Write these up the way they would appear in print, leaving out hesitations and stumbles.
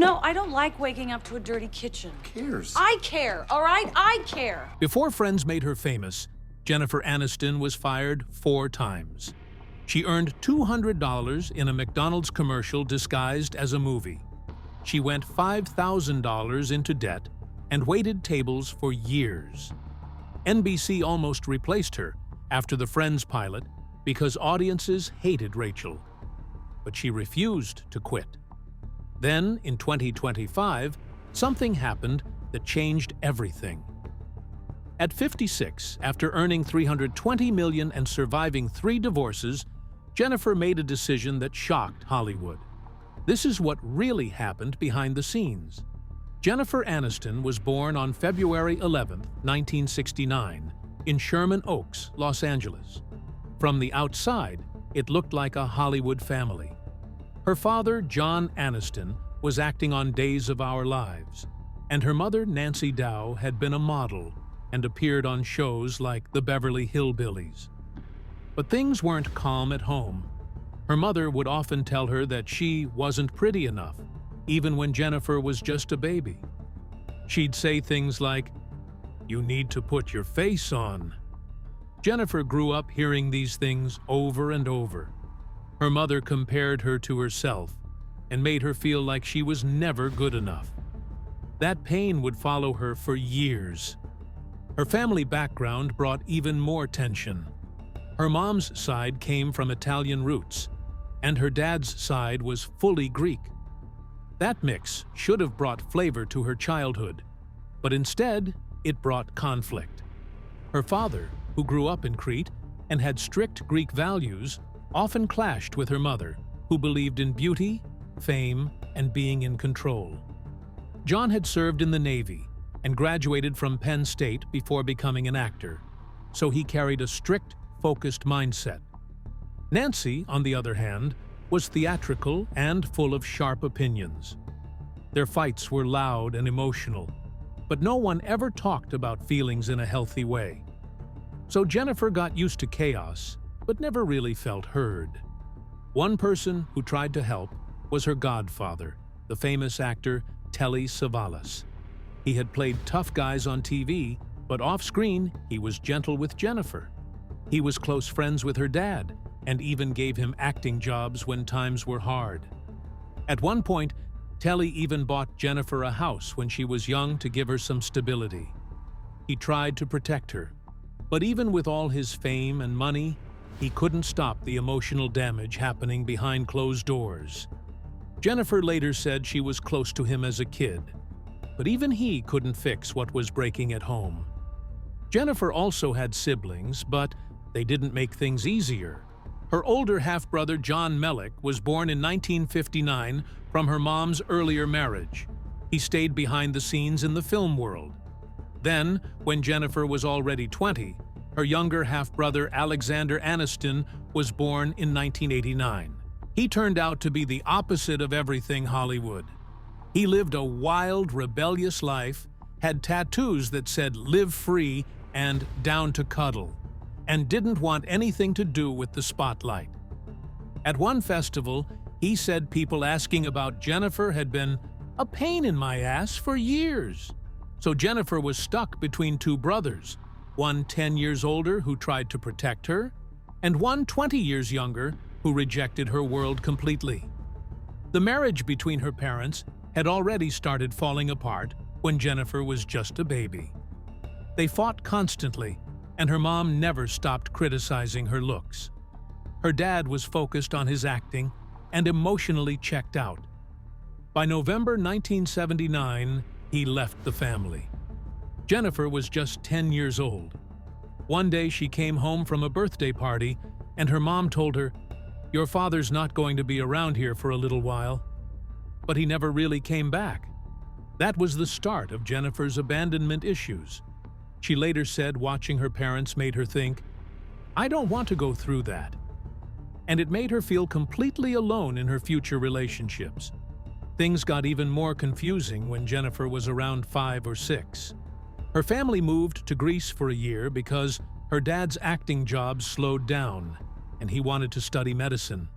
No, I don't like waking up to a dirty kitchen. Who cares? I care, all right? I care. Before Friends made her famous, Jennifer Aniston was fired 4 times. She earned $200 in a McDonald's commercial disguised as a movie. She went $5,000 into debt and waited tables for years. NBC almost replaced her after the Friends pilot because audiences hated Rachel. But she refused to quit. Then, in 2025, something happened that changed everything. At 56, after earning $320 million and surviving 3 divorces, Jennifer made a decision that shocked Hollywood. This is what really happened behind the scenes. Jennifer Aniston was born on February 11, 1969, in Sherman Oaks, Los Angeles. From the outside, it looked like a Hollywood family. Her father, John Aniston, was acting on Days of Our Lives, and her mother, Nancy Dow, had been a model and appeared on shows like The Beverly Hillbillies. But things weren't calm at home. Her mother would often tell her that she wasn't pretty enough, even when Jennifer was just a baby. She'd say things like, "You need to put your face on." Jennifer grew up hearing these things over and over. Her mother compared her to herself and made her feel like she was never good enough. That pain would follow her for years. Her family background brought even more tension. Her mom's side came from Italian roots, and her dad's side was fully Greek. That mix should have brought flavor to her childhood, but instead, it brought conflict. Her father, who grew up in Crete and had strict Greek values, often clashed with her mother, who believed in beauty, fame, and being in control. John had served in the Navy and graduated from Penn State before becoming an actor, so he carried a strict, focused mindset. Nancy, on the other hand, was theatrical and full of sharp opinions. Their fights were loud and emotional, but no one ever talked about feelings in a healthy way. So Jennifer got used to chaos, but never really felt heard. One person who tried to help was her godfather, the famous actor Telly Savalas. He had played tough guys on TV, but off-screen he was gentle with Jennifer. He was close friends with her dad, and even gave him acting jobs when times were hard. At one point, Telly even bought Jennifer a house when she was young to give her some stability. He tried to protect her, but even with all his fame and money, he couldn't stop the emotional damage happening behind closed doors. Jennifer later said she was close to him as a kid, but even he couldn't fix what was breaking at home. Jennifer also had siblings, but they didn't make things easier. Her older half-brother John Mellick was born in 1959 from her mom's earlier marriage. He stayed behind the scenes in the film world. Then, when Jennifer was already 20, her younger half-brother Alexander Aniston was born in 1989. He turned out to be the opposite of everything Hollywood. He lived a wild, rebellious life, had tattoos that said "live free" and "down to cuddle," and didn't want anything to do with the spotlight. At one festival, he said people asking about Jennifer had been a pain in my ass for years. So Jennifer was stuck between 2 brothers, one 10 years older who tried to protect her, and one 20 years younger who rejected her world completely. The marriage between her parents had already started falling apart when Jennifer was just a baby. They fought constantly, and her mom never stopped criticizing her looks. Her dad was focused on his acting and emotionally checked out. By November 1979, he left the family. Jennifer was just 10 years old. One day she came home from a birthday party, and her mom told her, "Your father's not going to be around here for a little while." But he never really came back. That was the start of Jennifer's abandonment issues. She later said watching her parents made her think, "I don't want to go through that." And it made her feel completely alone in her future relationships. Things got even more confusing when Jennifer was around 5 or 6. Her family moved to Greece for a year because her dad's acting job slowed down, and he wanted to study medicine.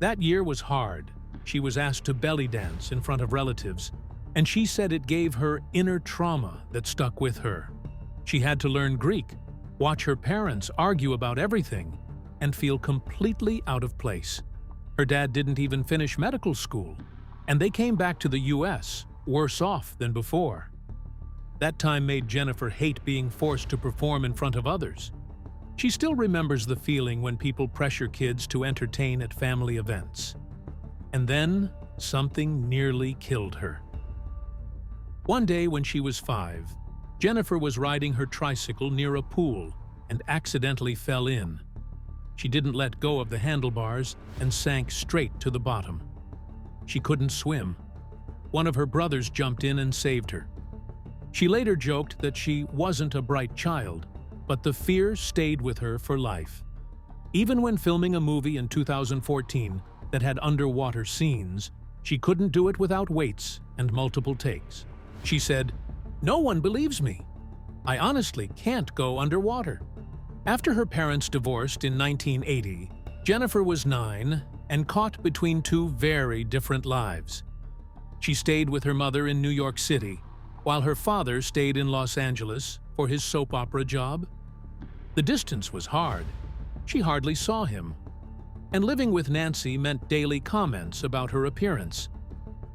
That year was hard, she was asked to belly dance in front of relatives, and she said it gave her inner trauma that stuck with her. She had to learn Greek, watch her parents argue about everything, and feel completely out of place. Her dad didn't even finish medical school, and they came back to the US, worse off than before. That time made Jennifer hate being forced to perform in front of others. She still remembers the feeling when people pressure kids to entertain at family events. And then, something nearly killed her. One day when she was 5, Jennifer was riding her tricycle near a pool and accidentally fell in. She didn't let go of the handlebars and sank straight to the bottom. She couldn't swim. One of her brothers jumped in and saved her. She later joked that she wasn't a bright child, but the fear stayed with her for life. Even when filming a movie in 2014 that had underwater scenes, she couldn't do it without weights and multiple takes. She said, "No one believes me. I honestly can't go underwater." After her parents divorced in 1980, Jennifer was 9 and caught between two very different lives. She stayed with her mother in New York City, while her father stayed in Los Angeles for his soap opera job. The distance was hard. She hardly saw him. And living with Nancy meant daily comments about her appearance.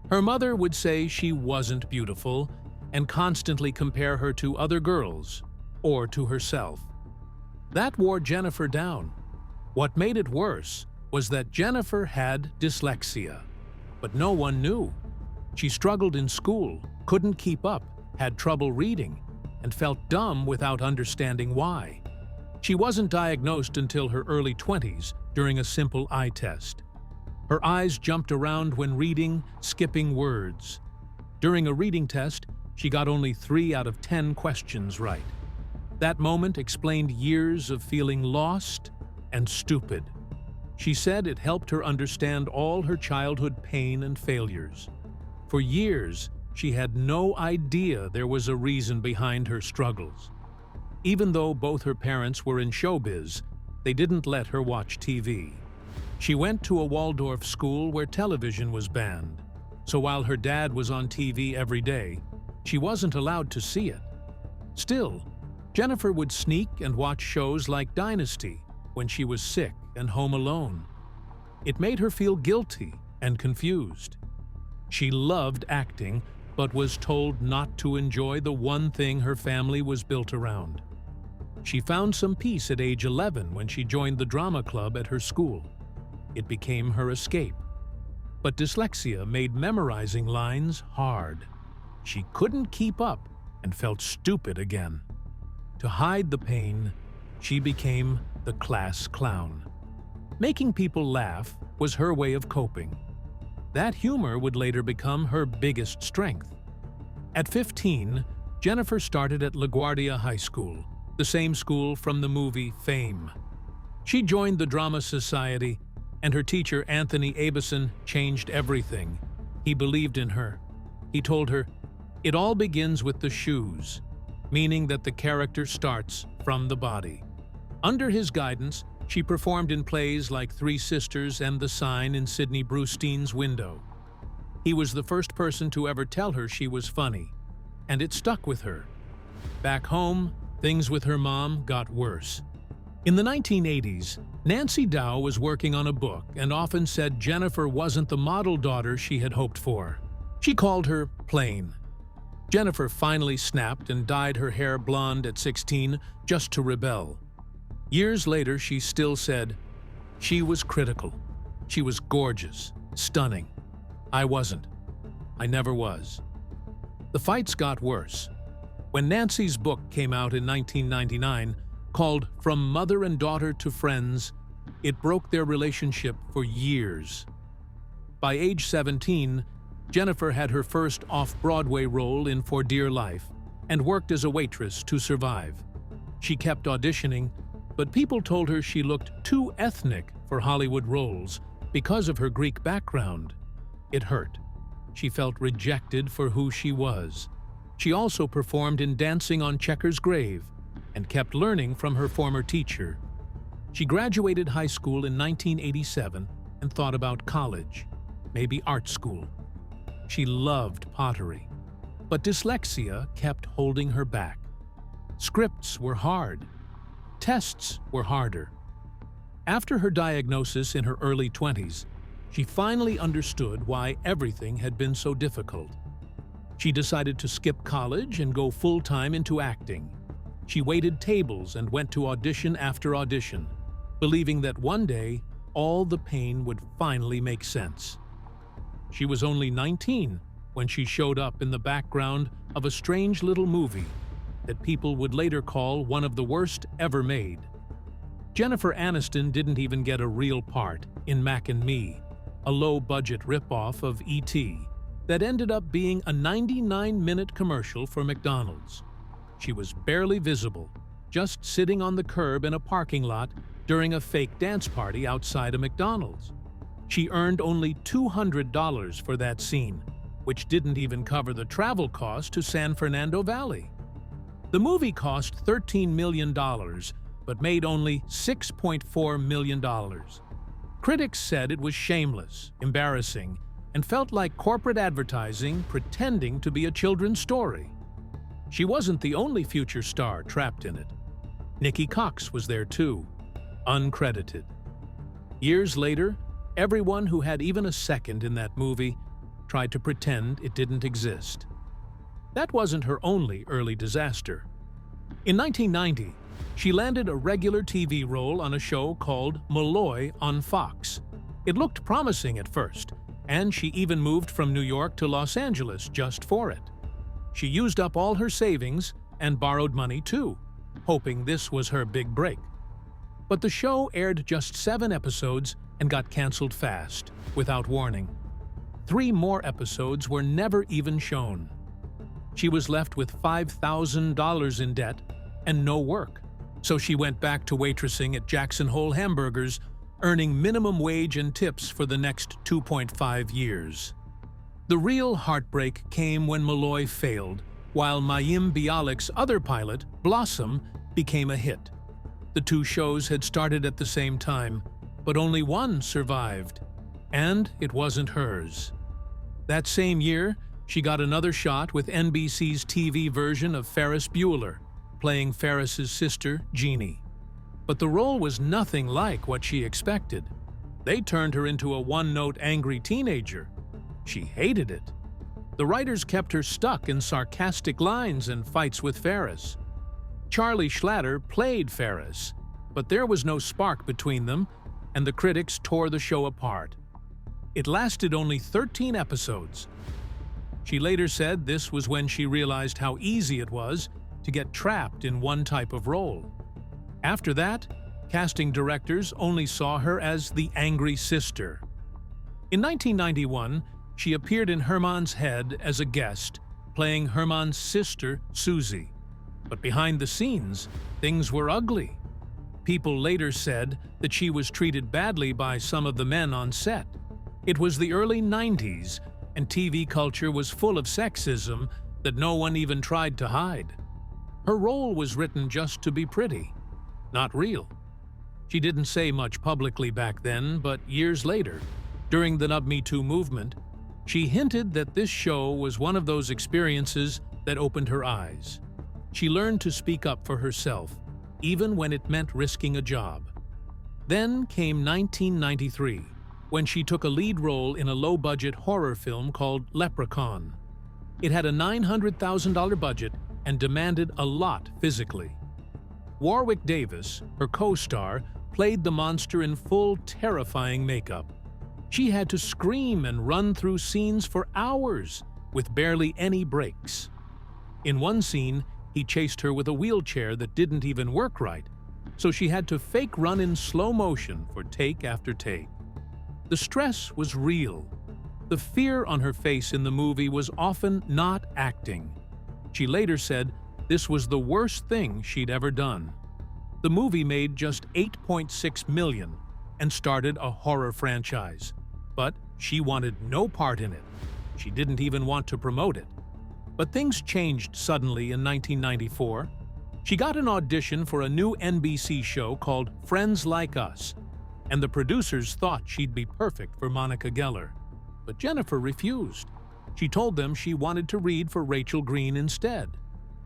Her mother would say she wasn't beautiful and constantly compare her to other girls or to herself. That wore Jennifer down. What made it worse was that Jennifer had dyslexia, but no one knew. She struggled in school, couldn't keep up, had trouble reading, and felt dumb without understanding why. She wasn't diagnosed until her early 20s during a simple eye test. Her eyes jumped around when reading, skipping words. During a reading test, she got only 3 out of 10 questions right. That moment explained years of feeling lost and stupid. She said it helped her understand all her childhood pain and failures. For years, she had no idea there was a reason behind her struggles. Even though both her parents were in showbiz, they didn't let her watch TV. She went to a Waldorf school where television was banned, so while her dad was on TV every day, she wasn't allowed to see it. Still, Jennifer would sneak and watch shows like Dynasty when she was sick and home alone. It made her feel guilty and confused. She loved acting, but was told not to enjoy the one thing her family was built around. She found some peace at age 11 when she joined the drama club at her school. It became her escape. But dyslexia made memorizing lines hard. She couldn't keep up and felt stupid again. To hide the pain, she became the class clown. Making people laugh was her way of coping. That humor would later become her biggest strength. At 15, Jennifer started at LaGuardia High School, the same school from the movie Fame. She joined the Drama Society, and her teacher, Anthony Abison, changed everything. He believed in her. He told her, "It all begins with the shoes," meaning that the character starts from the body. Under his guidance, she performed in plays like Three Sisters and The Sign in Sidney Brustein's Window. He was the first person to ever tell her she was funny, and it stuck with her. Back home, things with her mom got worse. In the 1980s, Nancy Dow was working on a book and often said Jennifer wasn't the model daughter she had hoped for. She called her plain. Jennifer finally snapped and dyed her hair blonde at 16 just to rebel. Years later, she still said, "She was critical. She was gorgeous, stunning. I wasn't. I never was." The fights got worse. When Nancy's book came out in 1999, called From Mother and Daughter to Friends, it broke their relationship for years. By age 17, Jennifer had her first off-Broadway role in For Dear Life and worked as a waitress to survive. She kept auditioning, but people told her she looked too ethnic for Hollywood roles because of her Greek background. It hurt. She felt rejected for who she was. She also performed in Dancing on Checkers' Grave and kept learning from her former teacher. She graduated high school in 1987 and thought about college. maybe art school. She loved pottery, but dyslexia kept holding her back. Scripts were hard. Tests were harder. After her diagnosis in her early 20s, she finally understood why everything had been so difficult. She decided to skip college and go full-time into acting. She waited tables and went to audition after audition, believing that one day all the pain would finally make sense. She was only 19 when she showed up in the background of a strange little movie that people would later call one of the worst ever made. Jennifer Aniston didn't even get a real part in Mac and Me, a low-budget ripoff of E.T. that ended up being a 99-minute commercial for McDonald's. She was barely visible, just sitting on the curb in a parking lot during a fake dance party outside a McDonald's. She earned only $200 for that scene, which didn't even cover the travel cost to San Fernando Valley. The movie cost $13 million, but made only $6.4 million. Critics said it was shameless, embarrassing, and felt like corporate advertising pretending to be a children's story. She wasn't the only future star trapped in it. Nikki Cox was there too, uncredited. Years later, everyone who had even a second in that movie tried to pretend it didn't exist. That wasn't her only early disaster. In 1990, she landed a regular TV role on a show called Malloy on Fox. It looked promising at first, and she even moved from New York to Los Angeles just for it. She used up all her savings and borrowed money too, hoping this was her big break. But the show aired just 7 episodes and got canceled fast, without warning. 3 more episodes were never even shown. She was left with $5,000 in debt and no work, so she went back to waitressing at Jackson Hole Hamburgers, earning minimum wage and tips for the next 2.5 years. The real heartbreak came when Malloy failed, while Mayim Bialik's other pilot, Blossom, became a hit. The 2 shows had started at the same time, but only one survived, and it wasn't hers. That same year, she got another shot with NBC's TV version of Ferris Bueller, playing Ferris's sister, Jeannie. But the role was nothing like what she expected. They turned her into a one-note angry teenager. She hated it. The writers kept her stuck in sarcastic lines and fights with Ferris. Charlie Schlatter played Ferris, but there was no spark between them, and the critics tore the show apart. It lasted only 13 episodes. She later said this was when she realized how easy it was to get trapped in one type of role. After that, casting directors only saw her as the angry sister. In 1991, she appeared in Herman's Head as a guest, playing Herman's sister, Susie. But behind the scenes, things were ugly. People later said that she was treated badly by some of the men on set. It was the early 90s, and TV culture was full of sexism that no one even tried to hide. Her role was written just to be pretty, not real. She didn't say much publicly back then, but years later, during the Me Too movement, she hinted that this show was one of those experiences that opened her eyes. She learned to speak up for herself, even when it meant risking a job. Then came 1993, when she took a lead role in a low-budget horror film called Leprechaun. It had a $900,000 budget and demanded a lot physically. Warwick Davis, her co-star, played the monster in full, terrifying makeup. She had to scream and run through scenes for hours, with barely any breaks. In one scene, he chased her with a wheelchair that didn't even work right, so she had to fake run in slow motion for take after take. The stress was real. The fear on her face in the movie was often not acting. She later said this was the worst thing she'd ever done. The movie made just $8.6 million and started a horror franchise. But she wanted no part in it. She didn't even want to promote it. But things changed suddenly in 1994. She got an audition for a new NBC show called Friends Like Us, and the producers thought she'd be perfect for Monica Geller. but Jennifer refused. She told them she wanted to read for Rachel Green instead.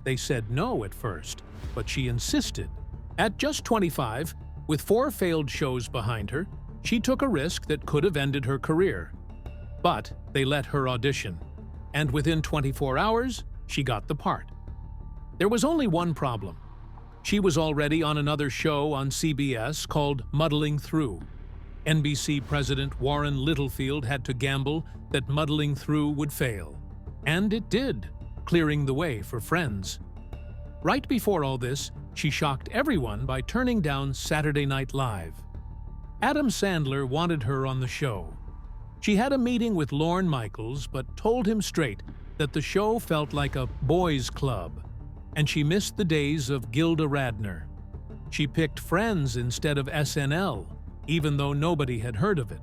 They said no at first, but she insisted. At just 25, with 4 failed shows behind her, she took a risk that could have ended her career. But they let her audition, and within 24 hours, she got the part. There was only one problem. She was already on another show on CBS called Muddling Through. NBC President Warren Littlefield had to gamble that Muddling Through would fail. And it did, clearing the way for Friends. Right before all this, she shocked everyone by turning down Saturday Night Live. Adam Sandler wanted her on the show. She had a meeting with Lorne Michaels, but told him straight that the show felt like a boys' club, and she missed the days of Gilda Radner. She picked Friends instead of SNL, even though nobody had heard of it.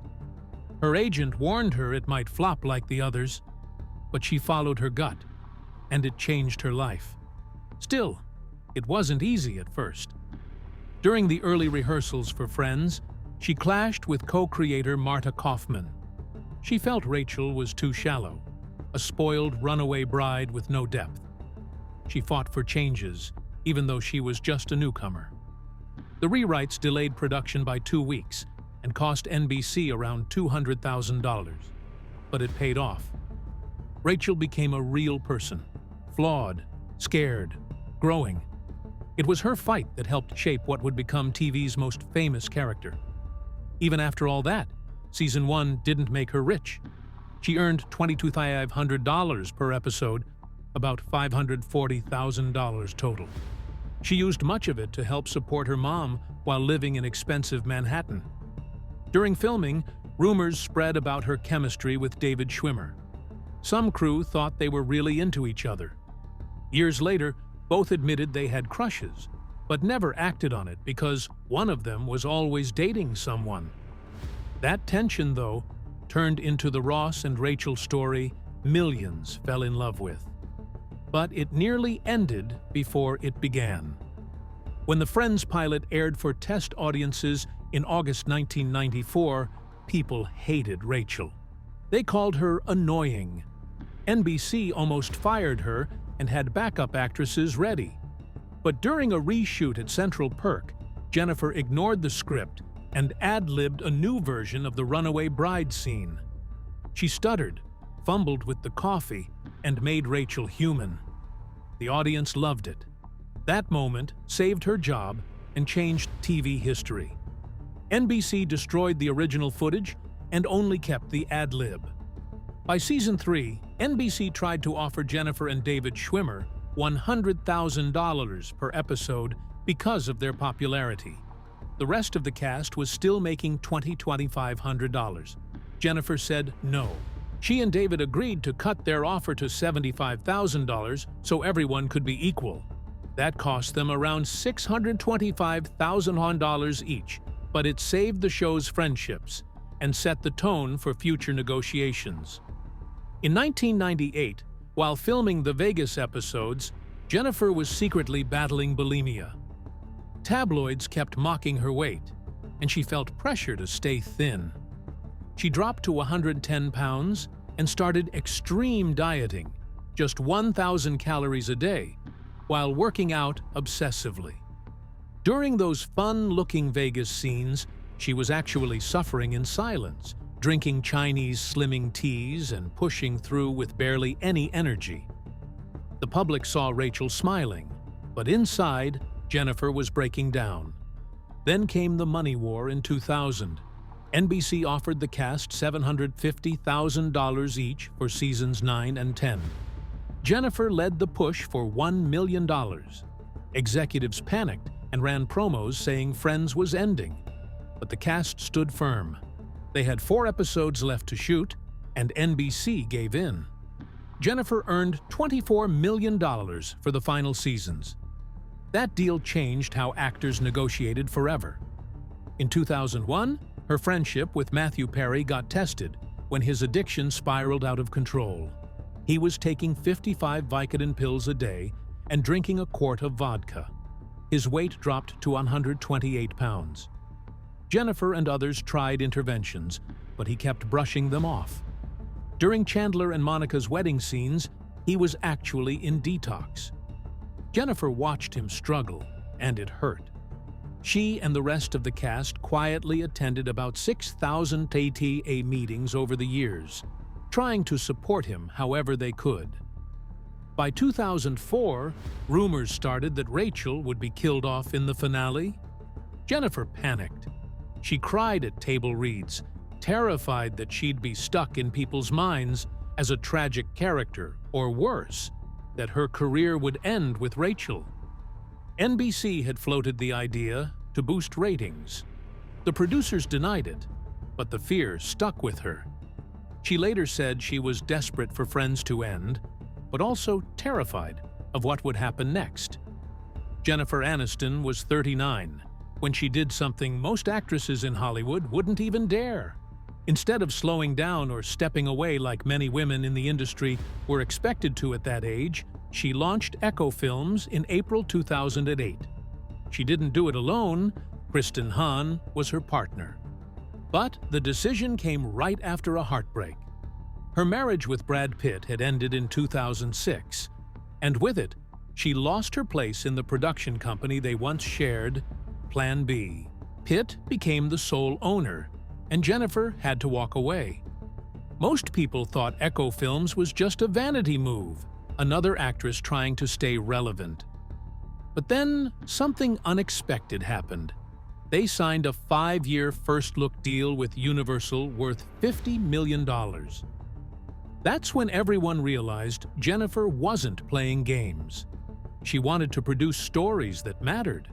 Her agent warned her it might flop like the others, but she followed her gut, and it changed her life. Still, it wasn't easy at first. During the early rehearsals for Friends, she clashed with co-creator Marta Kaufman. She felt Rachel was too shallow, a spoiled runaway bride with no depth. She fought for changes, even though she was just a newcomer. The rewrites delayed production by 2 weeks and cost NBC around $200,000, but it paid off. Rachel became a real person, flawed, scared, growing. It was her fight that helped shape what would become TV's most famous character. Even after all that, Season 1 didn't make her rich. She earned $2,500 per episode, about $540,000 total. She used much of it to help support her mom while living in expensive Manhattan. During filming, rumors spread about her chemistry with David Schwimmer. Some crew thought they were really into each other. Years later, both admitted they had crushes, but never acted on it because one of them was always dating someone. That tension, though, turned into the Ross and Rachel story millions fell in love with. But it nearly ended before it began. When the Friends pilot aired for test audiences in August 1994, people hated Rachel. They called her annoying. NBC almost fired her and had backup actresses ready. But during a reshoot at Central Perk, Jennifer ignored the script and ad-libbed a new version of the runaway bride scene. She stuttered, fumbled with the coffee, and made Rachel human. The audience loved it. That moment saved her job and changed TV history. NBC destroyed the original footage and only kept the ad-lib. By Season 3, NBC tried to offer Jennifer and David Schwimmer $100,000 per episode because of their popularity. The rest of the cast was still making $2,500. Jennifer said no. She and David agreed to cut their offer to $75,000 so everyone could be equal. That cost them around $625,000 each, but it saved the show's friendships and set the tone for future negotiations. In 1998, while filming the Vegas episodes, Jennifer was secretly battling bulimia. Tabloids kept mocking her weight, and she felt pressure to stay thin. She dropped to 110 pounds and started extreme dieting, just 1,000 calories a day, while working out obsessively. During those fun-looking Vegas scenes, she was actually suffering in silence, drinking Chinese slimming teas and pushing through with barely any energy. The public saw Rachel smiling, but inside, Jennifer was breaking down. Then came the money war in 2000. NBC offered the cast $750,000 each for seasons 9 and 10. Jennifer led the push for $1 million. Executives panicked and ran promos saying Friends was ending. But the cast stood firm. They had 4 episodes left to shoot, and NBC gave in. Jennifer earned $24 million for the final seasons. That deal changed how actors negotiated forever. In 2001, her friendship with Matthew Perry got tested when his addiction spiraled out of control. He was taking 55 Vicodin pills a day and drinking a quart of vodka. His weight dropped to 128 pounds. Jennifer and others tried interventions, but he kept brushing them off. During Chandler and Monica's wedding scenes, he was actually in detox. Jennifer watched him struggle, and it hurt. She and the rest of the cast quietly attended about 6,000 ATA meetings over the years, trying to support him however they could. By 2004, rumors started that Rachel would be killed off in the finale. Jennifer panicked. She cried at table reads, terrified that she'd be stuck in people's minds as a tragic character, or worse, that her career would end with Rachel. NBC had floated the idea to boost ratings. The producers denied it, but the fear stuck with her. She later said she was desperate for Friends to end, but also terrified of what would happen next. Jennifer Aniston was 39 when she did something most actresses in Hollywood wouldn't even dare. Instead of slowing down or stepping away like many women in the industry were expected to at that age, she launched Echo Films in April 2008. She didn't do it alone. Kristen Hahn was her partner. But the decision came right after a heartbreak. Her marriage with Brad Pitt had ended in 2006, and with it, she lost her place in the production company they once shared, Plan B. Pitt became the sole owner, and Jennifer had to walk away. Most people thought Echo Films was just a vanity move, another actress trying to stay relevant. But then something unexpected happened. They signed a 5-year first-look deal with Universal worth $50 million. That's when everyone realized Jennifer wasn't playing games. She wanted to produce stories that mattered.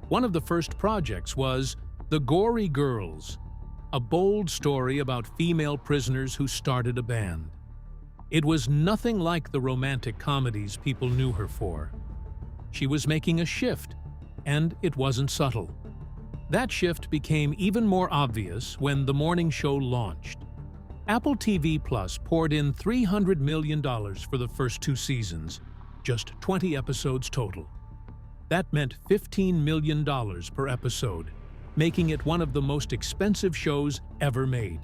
One of the first projects was The Gory Girls, a bold story about female prisoners who started a band. It was nothing like the romantic comedies people knew her for. She was making a shift, and it wasn't subtle. That shift became even more obvious when the morning show launched. Apple TV Plus poured in $300 million for the first 2 seasons, just 20 episodes total. That meant $15 million per episode, making it one of the most expensive shows ever made.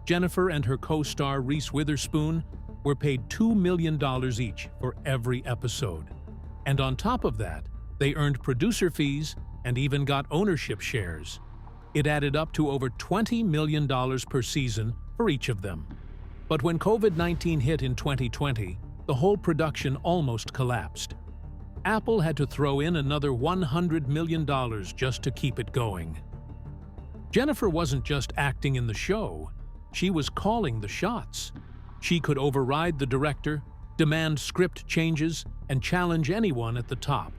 Jennifer and her co-star Reese Witherspoon were paid $2 million each for every episode. And on top of that, they earned producer fees and even got ownership shares. It added up to over $20 million per season for each of them. But when COVID-19 hit in 2020, the whole production almost collapsed. Apple had to throw in another $100 million just to keep it going. Jennifer wasn't just acting in the show, she was calling the shots. She could override the director, demand script changes, and challenge anyone at the top.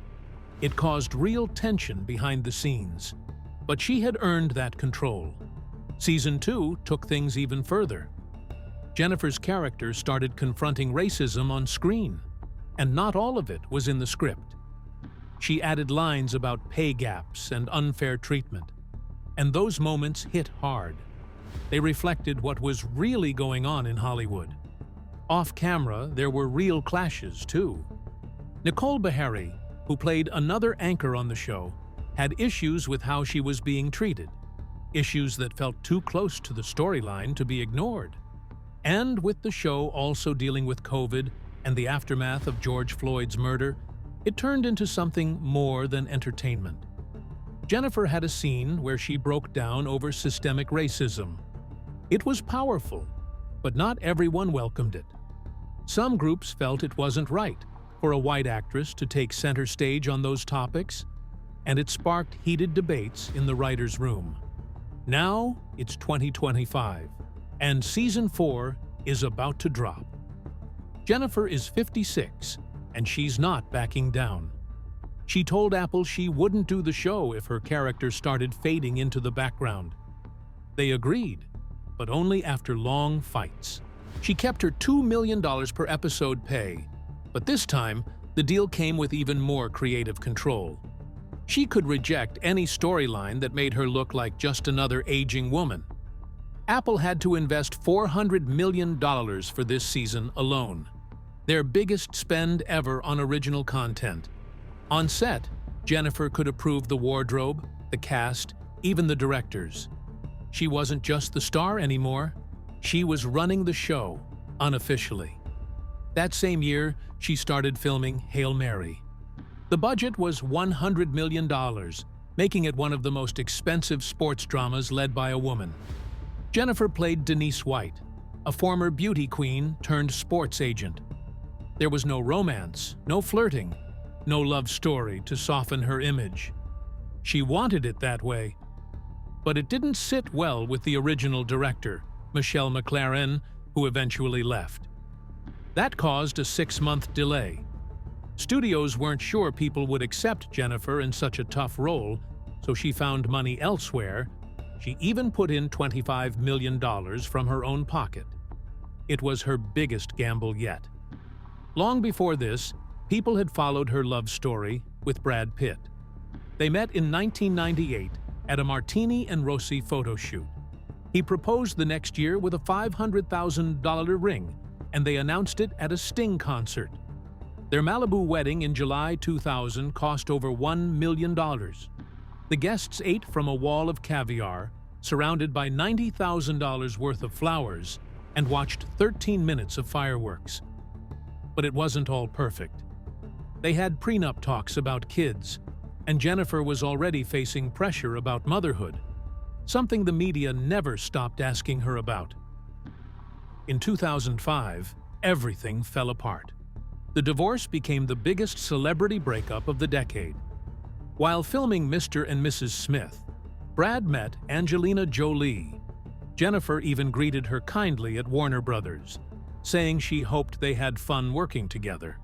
It caused real tension behind the scenes, but she had earned that control. Season 2 took things even further. Jennifer's character started confronting racism on screen, and not all of it was in the script. She added lines about pay gaps and unfair treatment, and those moments hit hard. They reflected what was really going on in Hollywood. Off-camera, there were real clashes, too. Nicole Beharie, who played another anchor on the show, had issues with how she was being treated, issues that felt too close to the storyline to be ignored. And with the show also dealing with COVID and the aftermath of George Floyd's murder, it turned into something more than entertainment. Jennifer had a scene where she broke down over systemic racism. It was powerful, but not everyone welcomed it. Some groups felt it wasn't right for a white actress to take center stage on those topics, and it sparked heated debates in the writers' room. Now it's 2025, and Season 4 is about to drop. Jennifer is 56, and she's not backing down. She told Apple she wouldn't do the show if her character started fading into the background. They agreed, but only after long fights. She kept her $2 million per episode pay, but this time, the deal came with even more creative control. She could reject any storyline that made her look like just another aging woman. Apple had to invest $400 million for this season alone, their biggest spend ever on original content. On set, Jennifer could approve the wardrobe, the cast, even the directors. She wasn't just the star anymore. She was running the show, unofficially. That same year, she started filming Hail Mary. The budget was $100 million, making it one of the most expensive sports dramas led by a woman. Jennifer played Denise White, a former beauty queen turned sports agent. There was no romance, no flirting, no love story to soften her image. She wanted it that way, but it didn't sit well with the original director, Michelle MacLaren, who eventually left. That caused a 6-month delay. Studios weren't sure people would accept Jennifer in such a tough role, so she found money elsewhere. She even put in $25 million from her own pocket. It was her biggest gamble yet. Long before this, people had followed her love story with Brad Pitt. They met in 1998 at a Martini and Rossi photo shoot. He proposed the next year with a $500,000 ring, and they announced it at a Sting concert. Their Malibu wedding in July 2000 cost over $1 million. The guests ate from a wall of caviar, surrounded by $90,000 worth of flowers, and watched 13 minutes of fireworks. But it wasn't all perfect. They had prenup talks about kids, and Jennifer was already facing pressure about motherhood, something the media never stopped asking her about. In 2005, everything fell apart. The divorce became the biggest celebrity breakup of the decade. While filming Mr. and Mrs. Smith, Brad met Angelina Jolie. Jennifer even greeted her kindly at Warner Brothers, saying she hoped they had fun working together.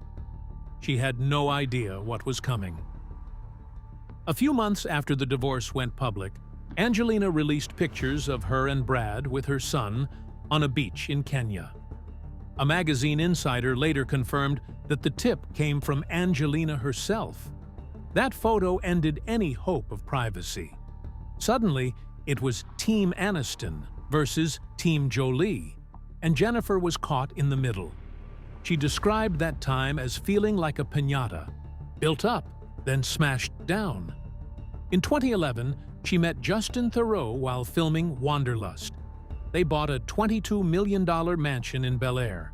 She had no idea what was coming. A few months after the divorce went public, Angelina released pictures of her and Brad with her son on a beach in Kenya. A magazine insider later confirmed that the tip came from Angelina herself. That photo ended any hope of privacy. Suddenly, it was Team Aniston versus Team Jolie, and Jennifer was caught in the middle. She described that time as feeling like a piñata, built up, then smashed down. In 2011, she met Justin Theroux while filming Wanderlust. They bought a $22 million mansion in Bel Air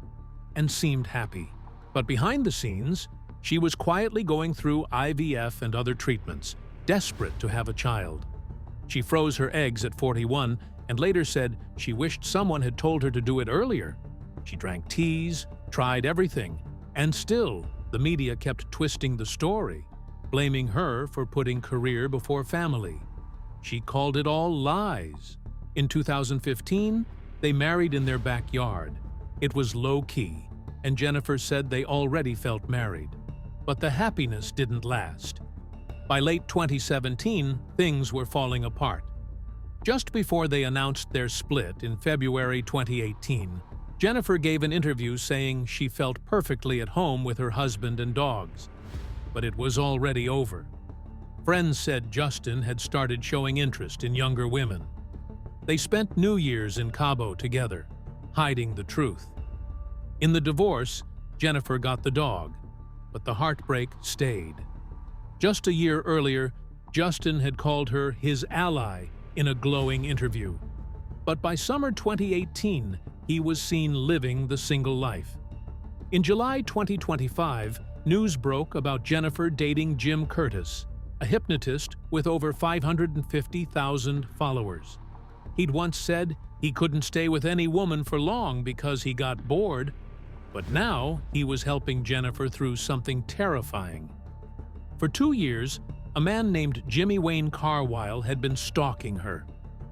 and seemed happy. But behind the scenes, she was quietly going through IVF and other treatments, desperate to have a child. She froze her eggs at 41 and later said she wished someone had told her to do it earlier. She drank teas, tried everything, and still the media kept twisting the story, blaming her for putting career before family. She called it all lies. In 2015, they married in their backyard. It was low-key, and Jennifer said they already felt married. But the happiness didn't last. By late 2017, things were falling apart. Just before they announced their split in February 2018, Jennifer gave an interview saying she felt perfectly at home with her husband and dogs. But it was already over. Friends said Justin had started showing interest in younger women. They spent New Year's in Cabo together, hiding the truth. In the divorce, Jennifer got the dog, but the heartbreak stayed. Just a year earlier, Justin had called her his ally in a glowing interview. But by summer 2018, he was seen living the single life. In July 2025, news broke about Jennifer dating Jim Curtis, a hypnotist with over 550,000 followers. He'd once said he couldn't stay with any woman for long because he got bored, but now he was helping Jennifer through something terrifying. For 2 years, a man named Jimmy Wayne Carwile had been stalking her,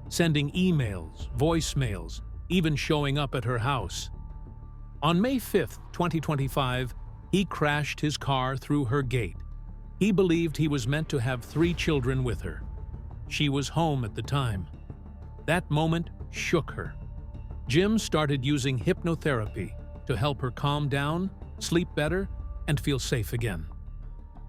sending emails, voicemails, even showing up at her house. On May 5, 2025, he crashed his car through her gate. He believed he was meant to have 3 children with her. She was home at the time. That moment shook her. Jim started using hypnotherapy to help her calm down, sleep better, and feel safe again.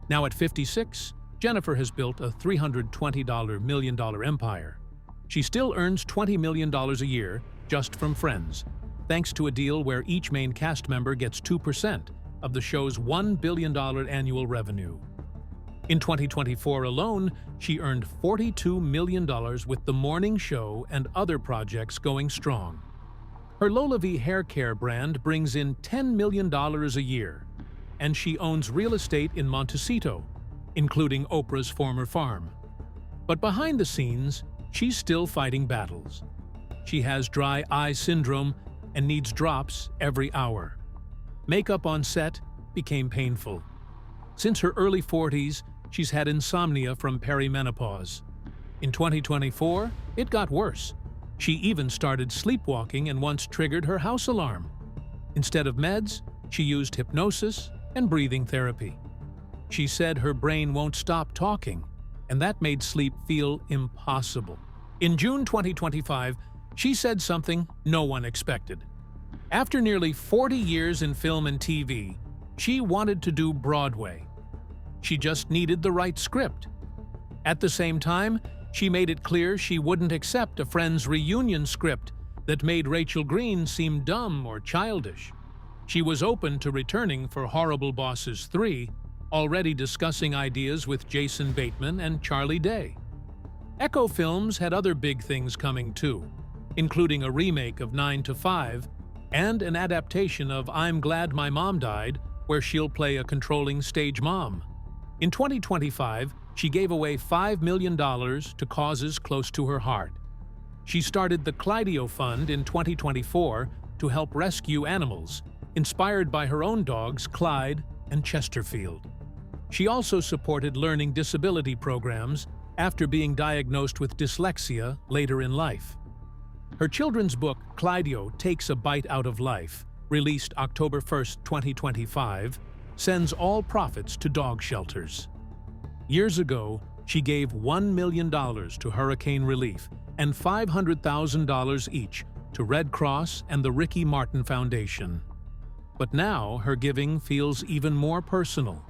Now at 56, Jennifer has built a $320 million empire. She still earns $20 million a year just from Friends, thanks to a deal where each main cast member gets 2% of the show's $1 billion annual revenue. In 2024 alone, she earned $42 million with The Morning Show and other projects going strong. Her LolaV hair care brand brings in $10 million a year, and she owns real estate in Montecito, including Oprah's former farm. But behind the scenes, she's still fighting battles. She has dry eye syndrome and needs drops every hour. Makeup on set became painful. Since her early 40s, she's had insomnia from perimenopause. In 2024, it got worse. She even started sleepwalking and once triggered her house alarm. Instead of meds, she used hypnosis and breathing therapy. She said her brain won't stop talking, and that made sleep feel impossible. In June 2025, she said something no one expected. After nearly 40 years in film and TV, she wanted to do Broadway. She just needed the right script. At the same time, she made it clear she wouldn't accept a Friends reunion script that made Rachel Green seem dumb or childish. She was open to returning for Horrible Bosses 3, already discussing ideas with Jason Bateman and Charlie Day. Echo Films had other big things coming too, including a remake of 9 to 5 and an adaptation of I'm Glad My Mom Died, where she'll play a controlling stage mom. In 2025, she gave away $5 million to causes close to her heart. She started the Clydio Fund in 2024 to help rescue animals, inspired by her own dogs Clyde and Chesterfield. She also supported learning disability programs after being diagnosed with dyslexia later in life. Her children's book, Clydio Takes a Bite Out of Life, released October 1, 2025, sends all profits to dog shelters. Years ago, she gave $1 million to hurricane relief and $500,000 each to Red Cross and the Ricky Martin Foundation. But now her giving feels even more personal.